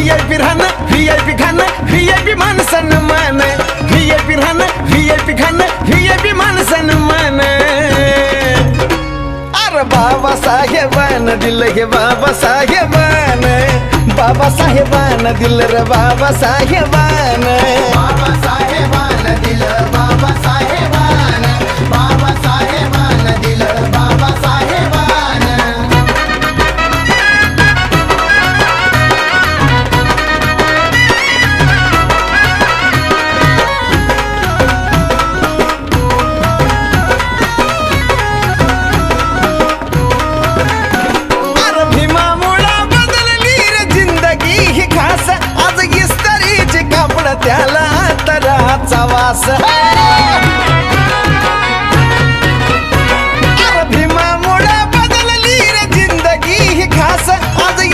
VIP राहणं VIP खाणं VIP मान सन्मान VIP राहणं VIP खाणं VIP मान सन्मान अरे बाबासाहेबानं दिलं हे बाबासाहेबानं बाबासाहेबानं दिलं रे बाबासाहेबानं बाबासाहेबानं दिलं बाबासाहेबानं बाबासाहेबानं दिलं बाबासाहेबानं अरे भीमामुळं बदलली रे जिंदगी ही खास आज इस्त्रीचे कापड त्याला तराचा वास